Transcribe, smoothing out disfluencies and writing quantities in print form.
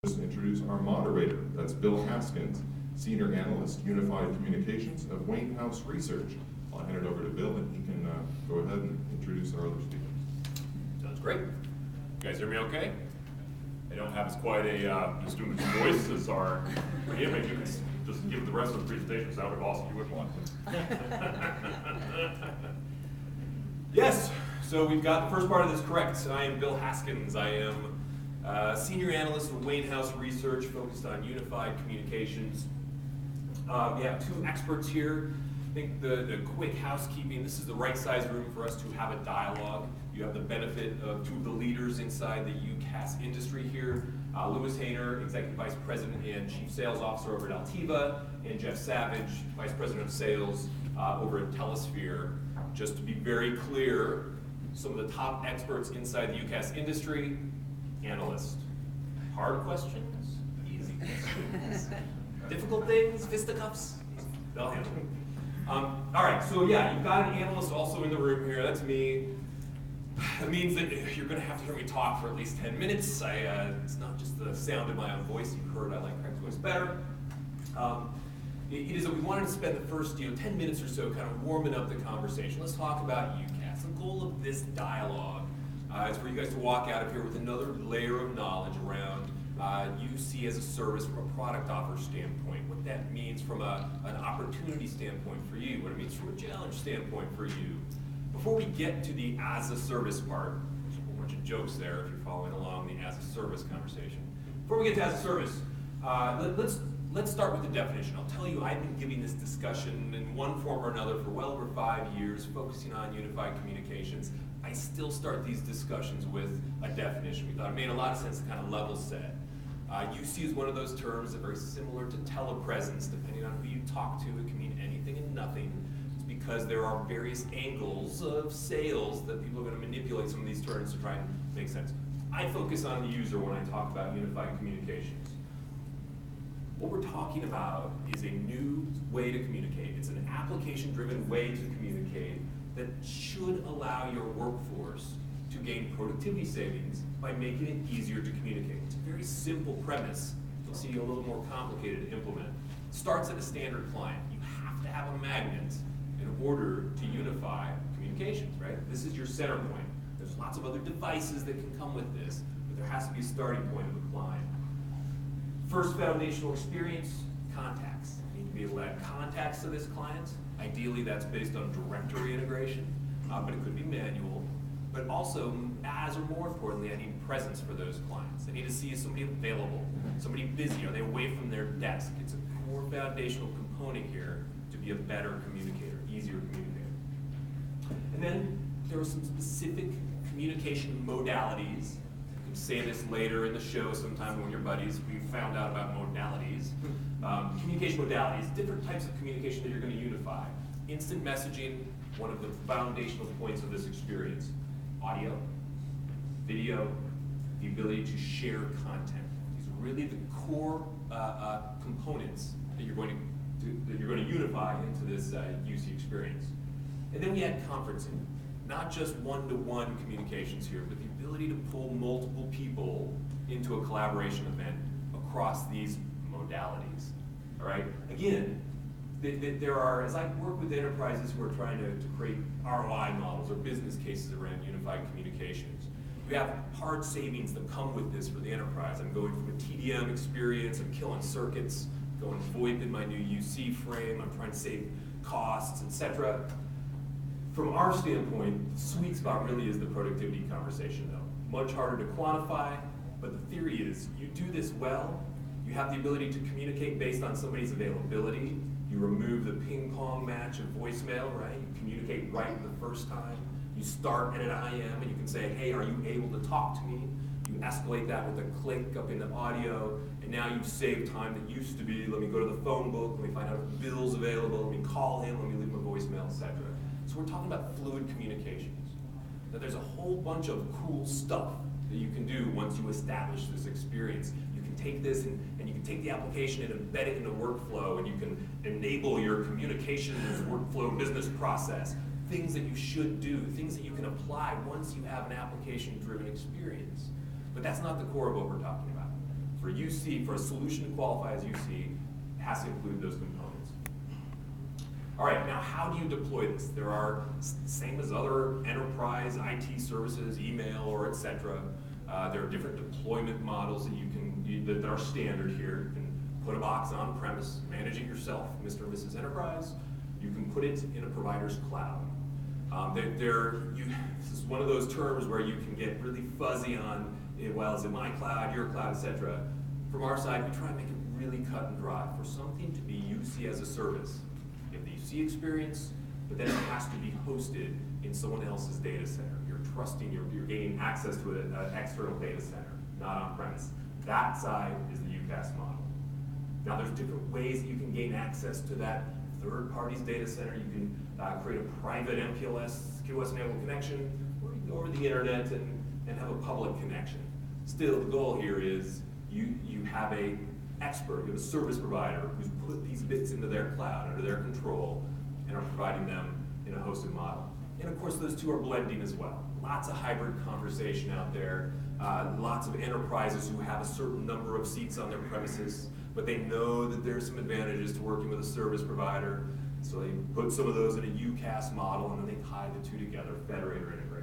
Just introduce our moderator. That's Bill Haskins, Senior Analyst, Unified Communications of Wayne House Research. I'll hand it over to Bill and he can go ahead and introduce our other speakers. Sounds great. You guys hear me okay? I don't have as quite a distinguished voice as our him. You can just give the rest of the presentation sounded awesome. You wouldn't want to. Yes, so we've got the first part of this correct. I am Bill Haskins. I am Senior Analyst with Wayne House Research, focused on unified communications. We have two experts here. I think the quick housekeeping, this is the right size room for us to have a dialogue. You have the benefit of two of the leaders inside the UCaaS industry here. Louis Hainer, Executive Vice President and Chief Sales Officer over at Altiva, and Jeff Savage, Vice President of Sales over at Telesphere. Just to be very clear, some of the top experts inside the UCaaS industry, analysts. Hard questions, easy questions. Difficult things, fisticuffs, they'll handle it. All right, so yeah, you've got an analyst also in the room here. That's me. That means that you're going to have to hear me talk for at least 10 minutes. It's not just the sound of my own voice. You heard I like Craig's voice better. It is that we wanted to spend the first 10 minutes or so kind of warming up the conversation. Let's talk about UCaaS. The goal of this dialogue is for you guys to walk out of here with another layer of knowledge around UC as a service from a product offer standpoint, what that means from an opportunity standpoint for you, what it means from a challenge standpoint for you. Before we get to the as a service part, there's a whole bunch of jokes there if you're following along the as a service conversation. Before we get to as a service, let's start with the definition. I'll tell you, I've been giving this discussion in one form or another for well over 5 years, focusing on unified communications. I still start these discussions with a definition. We thought it made a lot of sense to kind of level set. UC is one of those terms that are very similar to telepresence. Depending on who you talk to, it can mean anything and nothing. It's because there are various angles of sales that people are going to manipulate some of these terms to try and make sense. I focus on the user when I talk about unified communications. What we're talking about is a new way to communicate. It's an application-driven way to communicate that should allow your workforce to gain productivity savings by making it easier to communicate. It's a very simple premise. You'll see a little more complicated to implement. It starts at a standard client. You have to have a magnet in order to unify communications, right? This is your center point. There's lots of other devices that can come with this, but there has to be a starting point of a client. First foundational experience, contacts. You need to be able to add contacts to this client. Ideally, that's based on directory integration, but it could be manual. But also, as or more importantly, I need presence for those clients. I need to see somebody available, somebody busy. Are they away from their desk? It's a core foundational component here to be a better communicator, easier communicator. And then there are some specific communication modalities. You can say this later in the show sometime when you're buddies. We found out about modalities. Communication modalities, different types of communication that you're going to unify. Instant messaging, one of the foundational points of this experience. Audio, video, the ability to share content. These are really the core components that you're going to unify into this UC experience. And then we had conferencing, not just one-to-one communications here, but the ability to pull multiple people into a collaboration event across these modalities. All right. Again, there are, as I work with enterprises who are trying to create ROI models or business cases around unified communications, you have hard savings that come with this for the enterprise. I'm going from a TDM experience, I'm killing circuits, going VoIP in my new UC frame, I'm trying to save costs, etc. From our standpoint, the sweet spot really is the productivity conversation though. Much harder to quantify, but the theory is you do this well, you have the ability to communicate based on somebody's availability. You remove the ping pong match of voicemail, right? You communicate right the first time. You start at an IM and you can say, hey, are you able to talk to me? You escalate that with a click up into audio, and now you've saved time that used to be, let me go to the phone book, let me find out if Bill's available, let me call him, let me leave him a voicemail, etc. So we're talking about fluid communications. Now there's a whole bunch of cool stuff that you can do once you establish this experience. You can take this and you can take the application and embed it in a workflow, and you can enable your communications workflow business process. Things that you should do, things that you can apply once you have an application-driven experience. But that's not the core of what we're talking about. For UC, for a solution to qualify as UC, it has to include those components. All right, now how do you deploy this? There are, same as other enterprise IT services, email or et cetera, there are different deployment models that that are standard here. You can put a box on premise, manage it yourself, Mr. and Mrs. Enterprise. You can put it in a provider's cloud. This is one of those terms where you can get really fuzzy on, well, is it my cloud, your cloud, et cetera. From our side, we try and make it really cut and dry. For something to be UC as a service, you have the UC experience, but then it has to be hosted in someone else's data center. You're trusting, you're gaining access to an external data center, not on premise. That side is the UCaaS model. Now there's different ways that you can gain access to that third party's data center. You can create a private MPLS, QoS-enabled connection, or you can go over the internet and have a public connection. Still, the goal here is you have a expert, you have a service provider who's put these bits into their cloud, under their control, and are providing them in a hosted model. And of course, those two are blending as well. Lots of hybrid conversation out there, lots of enterprises who have a certain number of seats on their premises, but they know that there's some advantages to working with a service provider, so they put some of those in a UCaaS model, and then they tie the two together, federate or integrate.